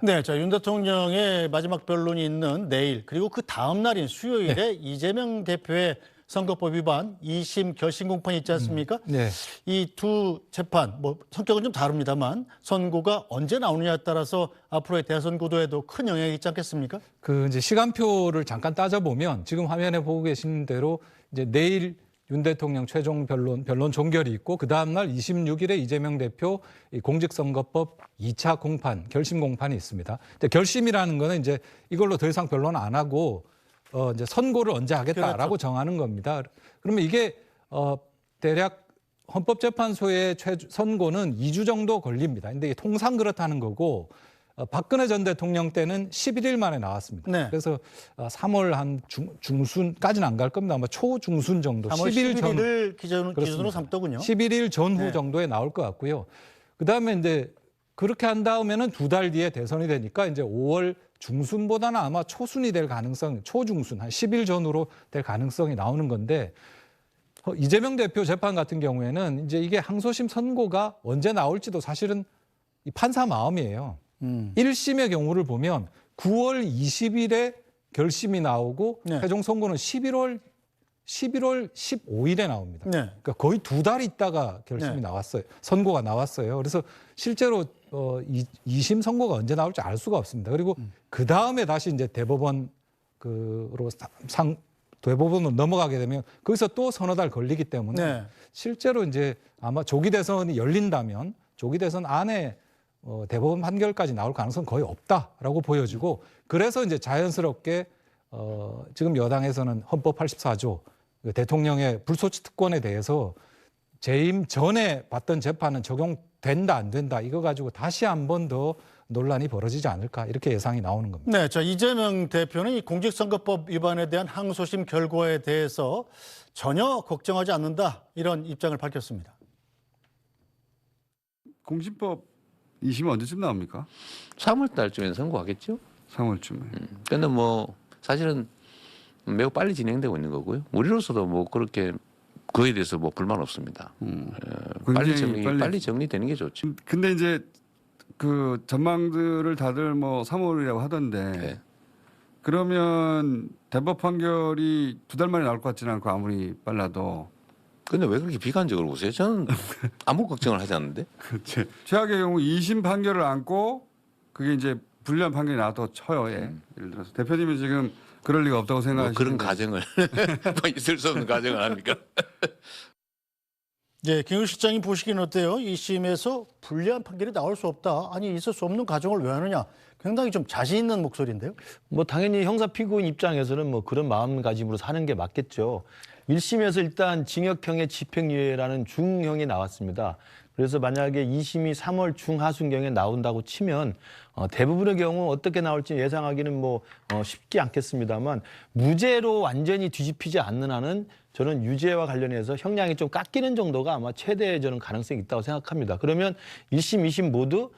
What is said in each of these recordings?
네, 자, 윤 대통령의 마지막 변론이 있는 내일 그리고 그 다음 날인 수요일에 네. 이재명 대표의 선거법 위반 2심 결심 공판이 있지 않습니까? 네. 이 두 재판, 뭐 성격은 좀 다릅니다만 선고가 언제 나오느냐에 따라서 앞으로의 대선 구도에도 큰 영향이 있지 않겠습니까? 그 이제 시간표를 잠깐 따져보면 지금 화면에 보고 계시는 대로 이제 내일 윤 대통령 최종 변론 종결이 있고 그 다음 날 26일에 이재명 대표 이 공직선거법 2차 공판, 결심 공판이 있습니다. 근데 결심이라는 거는 이제 이걸로 더 이상 변론 안 하고 이제 선고를 언제 하겠다라고 그렇죠. 정하는 겁니다. 그러면 이게 대략 헌법재판소의 선고는 2주 정도 걸립니다. 근데 이게 통상 그렇다는 거고 박근혜 전 대통령 때는 11일 만에 나왔습니다. 네. 그래서 3월 한 중순까지는 안 갈 겁니다. 아마 초중순 정도. 3월 11일을 기준으로 그렇습니다. 삼더군요. 11일 전후 네. 정도에 나올 것 같고요. 그다음에 이제 그렇게 한 다음에는 2달 뒤에 대선이 되니까 이제 5월 중순보다는 아마 초순이 될 가능성, 초중순 한 10일 전후로 될 가능성이 나오는 건데 이재명 대표 재판 같은 경우에는 이제 이게 항소심 선고가 언제 나올지도 사실은 이 판사 마음이에요. 1심의 경우를 보면 9월 20일에 결심이 나오고 네. 최종 선고는 11월 15일에 나옵니다. 네. 그러니까 거의 2달 있다가 결심이 네. 나왔어요. 선고가 나왔어요. 그래서 실제로 2심 선고가 언제 나올지 알 수가 없습니다. 그리고 그 다음에 다시 이제 대법원으로 대법원으로 넘어가게 되면 거기서 또 서너 달 걸리기 때문에 네. 실제로 이제 아마 조기 대선이 열린다면 조기 대선 안에 대법원 판결까지 나올 가능성은 거의 없다라고 보여지고 그래서 이제 자연스럽게 지금 여당에서는 헌법 84조 대통령의 불소추 특권에 대해서 재임 전에 받던 재판은 적용된다 안 된다 이거 가지고 다시 한 번 더 논란이 벌어지지 않을까 이렇게 예상이 나오는 겁니다. 네, 자, 이재명 대표는 이 공직선거법 위반에 대한 항소심 결과에 대해서 전혀 걱정하지 않는다 이런 입장을 밝혔습니다. 공신법 2심은 언제쯤 나옵니까? 3월 달쯤에 선고하겠죠. 3월쯤에. 근데 뭐 사실은 매우 빨리 진행되고 있는 거고요. 우리로서도 뭐 그렇게 그에 대해서 뭐 불만 없습니다. 빨리 정리되는 게 좋죠. 근데 이제 그 전망들을 다들 뭐 3월이라고 하던데 네. 그러면 대법 판결이 2달 만에 나올 것 같지는 않고 아무리 빨라도 근데 왜 그렇게 비관적으로 보세요? 저는 아무 걱정을 하지 않는데. 그렇지. 최악의 경우 2심 판결을 안고 그게 이제 불리한 판결이 나와도 쳐요. 예. 예를 들어서 대표님이 지금 그럴 리가 없다고 뭐 생각하시는 그런 가정을 뭐 있을 수 없는 가정을 합니까? 예, 김우 실장님 보시기는 어때요? 2심에서 불리한 판결이 나올 수 없다. 아니, 있을 수 없는 가정을 왜 하느냐. 굉장히 좀 자신 있는 목소리인데요. 뭐 당연히 형사 피고인 입장에서는 뭐 그런 마음가짐으로 사는 게 맞겠죠. 1심에서 일단 징역형의 집행유예라는 중형이 나왔습니다. 그래서 만약에 2심이 3월 중하순경에 나온다고 치면 대부분의 경우 어떻게 나올지 예상하기는 뭐 쉽지 않겠습니다만 무죄로 완전히 뒤집히지 않는 한은 저는 유죄와 관련해서 형량이 좀 깎이는 정도가 아마 최대의 저는 가능성이 있다고 생각합니다. 그러면 1심, 2심 모두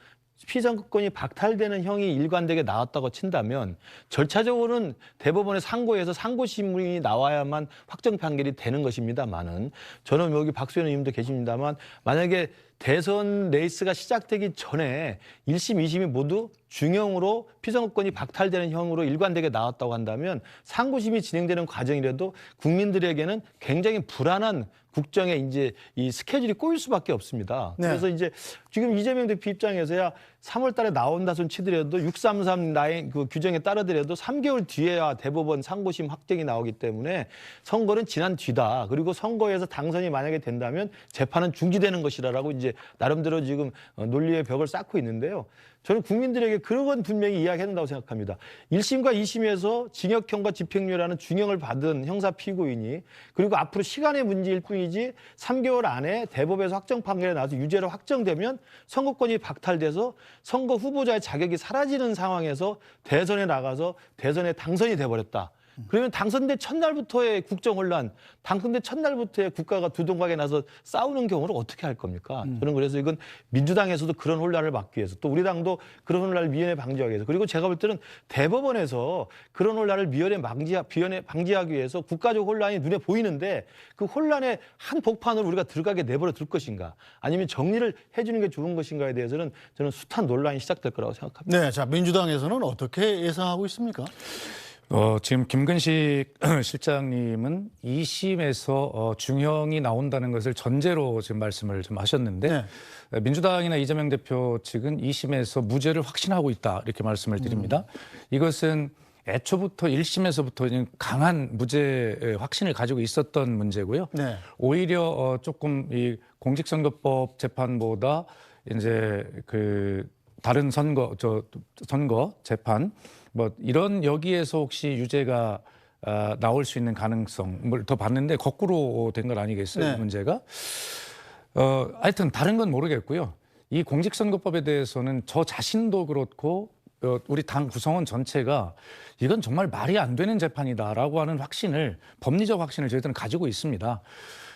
피선거권이 박탈되는 형이 일관되게 나왔다고 친다면 절차적으로는 대법원의 상고에서 상고심이 나와야만 확정 판결이 되는 것입니다만은 저는 여기 박수현 의원님도 계십니다만 만약에 대선 레이스가 시작되기 전에 1심, 2심이 모두 중형으로 피선거권이 박탈되는 형으로 일관되게 나왔다고 한다면 상고심이 진행되는 과정이라도 국민들에게는 굉장히 불안한 국정의 이제 이 스케줄이 꼬일 수밖에 없습니다. 네. 그래서 이제 지금 이재명 대표 입장에서야 3월 달에 나온다 손 치더라도 633 라인 그 규정에 따르더라도 3개월 뒤에야 대법원 상고심 확정이 나오기 때문에 선거는 지난 뒤다. 그리고 선거에서 당선이 만약에 된다면 재판은 중지되는 것이라고 이제 나름대로 지금 논리의 벽을 쌓고 있는데요. 저는 국민들에게 그런 건 분명히 이야기해야 된다고 생각합니다. 1심과 2심에서 징역형과 집행유예라는 중형을 받은 형사 피고인이 그리고 앞으로 시간의 문제일 뿐이지 3개월 안에 대법에서 확정 판결이 나와서 유죄로 확정되면 선거권이 박탈돼서 선거 후보자의 자격이 사라지는 상황에서 대선에 나가서 대선에 당선이 돼버렸다. 그러면 당선된 첫날부터의 국정 혼란, 당선된 첫날부터의 국가가 두동강에 나서 싸우는 경우를 어떻게 할 겁니까? 저는 그래서 이건 민주당에서도 그런 혼란을 막기 위해서, 또 우리 당도 그런 혼란을 미연에 방지하기 위해서, 그리고 제가 볼 때는 대법원에서 그런 혼란을 미연에 방지하기 위해서 국가적 혼란이 눈에 보이는데 그 혼란의 한 복판으로 우리가 들어가게 내버려 둘 것인가, 아니면 정리를 해주는 게 좋은 것인가에 대해서는 저는 숱한 논란이 시작될 거라고 생각합니다. 네, 자 민주당에서는 어떻게 예상하고 있습니까? 지금 김근식 실장님은 2심에서 중형이 나온다는 것을 전제로 지금 말씀을 좀 하셨는데 민주당이나 이재명 대표 측은 2심에서 무죄를 확신하고 있다 이렇게 말씀을 드립니다. 이것은 애초부터 1심에서부터 강한 무죄 확신을 가지고 있었던 문제고요. 네. 오히려 조금 이 공직선거법 재판보다 이제 그 다른 선거 재판 뭐 이런 여기에서 혹시 유죄가 나올 수 있는 가능성을 더 봤는데 거꾸로 된 건 아니겠어요? 네. 이 문제가. 하여튼 다른 건 모르겠고요. 이 공직선거법에 대해서는 저 자신도 그렇고 우리 당 구성원 전체가 이건 정말 말이 안 되는 재판이다라고 하는 확신을, 법리적 확신을 저희들은 가지고 있습니다.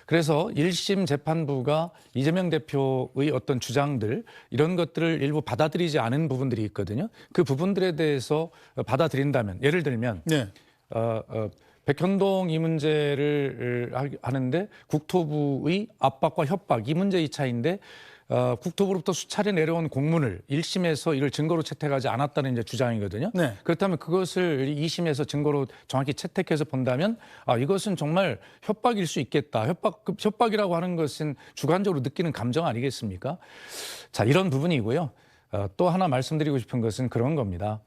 그래서 1심 재판부가 이재명 대표의 어떤 주장들 이런 것들을 일부 받아들이지 않은 부분들이 있거든요. 그 부분들에 대해서 받아들인다면, 예를 들면 네. 백현동 이 문제를 하는데 국토부의 압박과 협박 이 문제 2차인데 국토부로부터 수차례 내려온 공문을 1심에서 이를 증거로 채택하지 않았다는 이제 주장이거든요. 네. 그렇다면 그것을 2심에서 증거로 정확히 채택해서 본다면 이것은 정말 협박일 수 있겠다. 협박이라고 하는 것은 주관적으로 느끼는 감정 아니겠습니까? 자, 이런 부분이고요. 또 하나 말씀드리고 싶은 것은 그런 겁니다.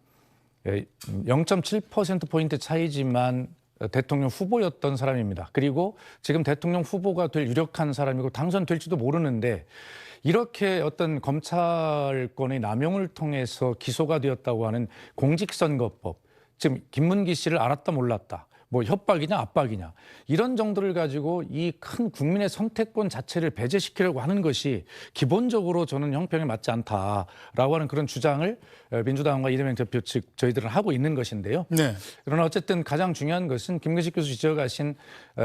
0.7%포인트 차이지만 대통령 후보였던 사람입니다. 그리고 지금 대통령 후보가 될 유력한 사람이고 당선될지도 모르는데 이렇게 어떤 검찰권의 남용을 통해서 기소가 되었다고 하는 공직선거법, 지금 김문기 씨를 알았다 몰랐다, 뭐 협박이냐 압박이냐 이런 정도를 가지고 이 큰 국민의 선택권 자체를 배제시키려고 하는 것이 기본적으로 저는 형평에 맞지 않다라고 하는 그런 주장을 민주당과 이재명 대표 측 저희들은 하고 있는 것인데요. 네. 그러나 어쨌든 가장 중요한 것은 김근식 교수 지적하신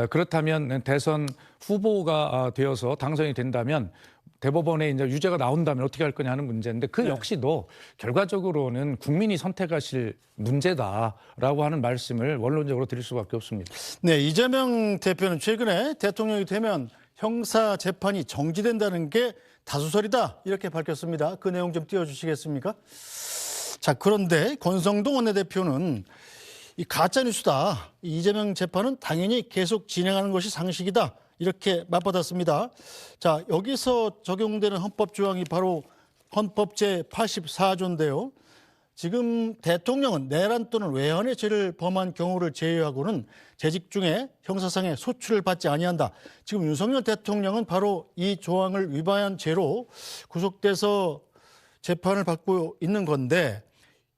그렇다면 대선 후보가 되어서 당선이 된다면 대법원에 이제 유죄가 나온다면 어떻게 할 거냐 하는 문제인데 그 역시도 결과적으로는 국민이 선택하실 문제다라고 하는 말씀을 원론적으로 드릴 수밖에 없습니다. 네, 이재명 대표는 최근에 대통령이 되면 형사 재판이 정지된다는 게 다수설이다 이렇게 밝혔습니다. 그 내용 좀 띄워주시겠습니까? 자, 그런데 권성동 원내대표는 이 가짜 뉴스다. 이재명 재판은 당연히 계속 진행하는 것이 상식이다. 이렇게 맞받았습니다. 자, 여기서 적용되는 헌법 조항이 바로 헌법 제84조인데요. 지금 대통령은 내란 또는 외환의 죄를 범한 경우를 제외하고는 재직 중에 형사상의 소출을 받지 아니한다. 지금 윤석열 대통령은 바로 이 조항을 위반한 죄로 구속돼서 재판을 받고 있는 건데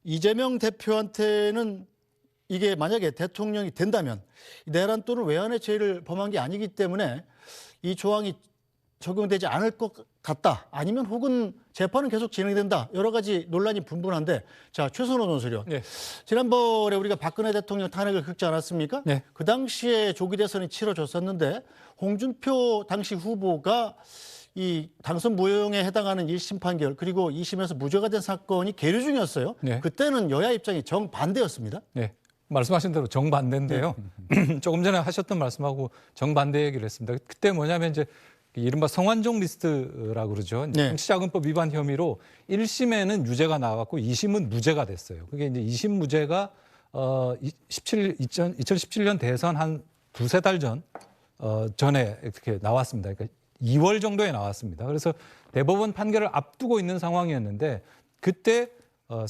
이재명 대표한테는 이게 만약에 대통령이 된다면 내란 또는 외환의 죄를 범한 게 아니기 때문에 이 조항이 적용되지 않을 것 같다. 아니면 혹은 재판은 계속 진행된다. 여러 가지 논란이 분분한데 자, 최선호 논설위원. 네. 지난번에 우리가 박근혜 대통령 탄핵을 겪지 않았습니까? 네. 그 당시에 조기 대선이 치러졌었는데 홍준표 당시 후보가 이 당선 무효에 해당하는 1심 판결 그리고 2심에서 무죄가 된 사건이 계류 중이었어요. 네. 그때는 여야 입장이 정반대였습니다. 네. 말씀하신 대로 정반대인데요. 조금 전에 하셨던 말씀하고 정반대 얘기를 했습니다. 그때 뭐냐면 이제 이른바 성완종 리스트라고 그러죠. 네. 정치자금법 위반 혐의로 1심에는 유죄가 나왔고 2심은 무죄가 됐어요. 그게 이제 2심 무죄가 2017년 대선 한 두세 달 전에 이렇게 나왔습니다. 그러니까 2월 정도에 나왔습니다. 그래서 대법원 판결을 앞두고 있는 상황이었는데 그때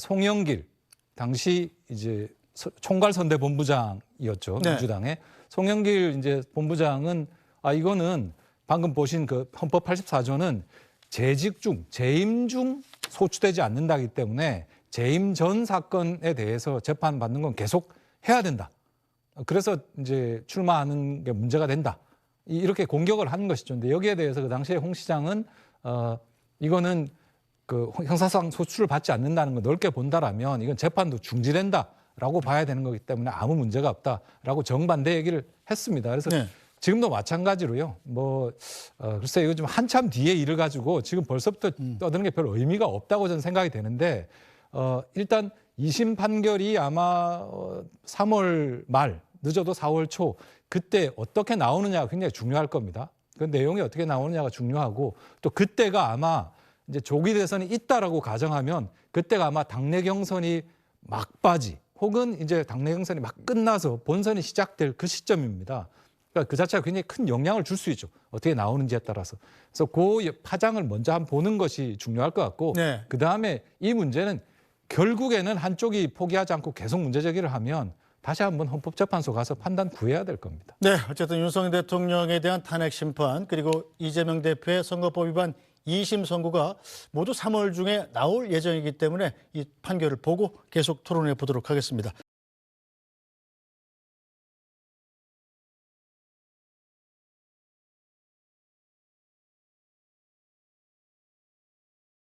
송영길 당시 이제 총괄선대본부장이었죠. 네. 민주당의 송영길 이제 본부장은 이거는 방금 보신 그 헌법 84조는 재직 중, 재임 중 소추되지 않는다기 때문에 재임 전 사건에 대해서 재판받는 건 계속 해야 된다. 그래서 이제 출마하는 게 문제가 된다. 이렇게 공격을 한 것이죠. 근데 여기에 대해서 그 당시에 홍 시장은 이거는 그 형사상 소추를 받지 않는다는 걸 넓게 본다라면 이건 재판도 중지된다. 라고 봐야 되는 거기 때문에 아무 문제가 없다라고 정반대 얘기를 했습니다. 그래서 네. 지금도 마찬가지로요. 글쎄 이거 좀 한참 뒤에 일을 가지고 지금 벌써부터 떠드는 게 별 의미가 없다고 저는 생각이 되는데 일단 2심 판결이 아마 3월 말 늦어도 4월 초 그때 어떻게 나오느냐가 굉장히 중요할 겁니다. 그 내용이 어떻게 나오느냐가 중요하고 또 그때가 아마 이제 조기 대선이 있다라고 가정하면 그때가 아마 당내 경선이 막바지 혹은 이제 당내 경선이 막 끝나서 본선이 시작될 그 시점입니다. 그러니까 그 자체가 굉장히 큰 영향을 줄 수 있죠. 어떻게 나오는지에 따라서. 그래서 그 파장을 먼저 한번 보는 것이 중요할 것 같고 네. 그다음에 이 문제는 결국에는 한쪽이 포기하지 않고 계속 문제 제기를 하면 다시 한번 헌법재판소 가서 판단 구해야 될 겁니다. 네, 어쨌든 윤석열 대통령에 대한 탄핵 심판 그리고 이재명 대표의 선거법 위반 2심 선고가 모두 3월 중에 나올 예정이기 때문에 이 판결을 보고 계속 토론해 보도록 하겠습니다.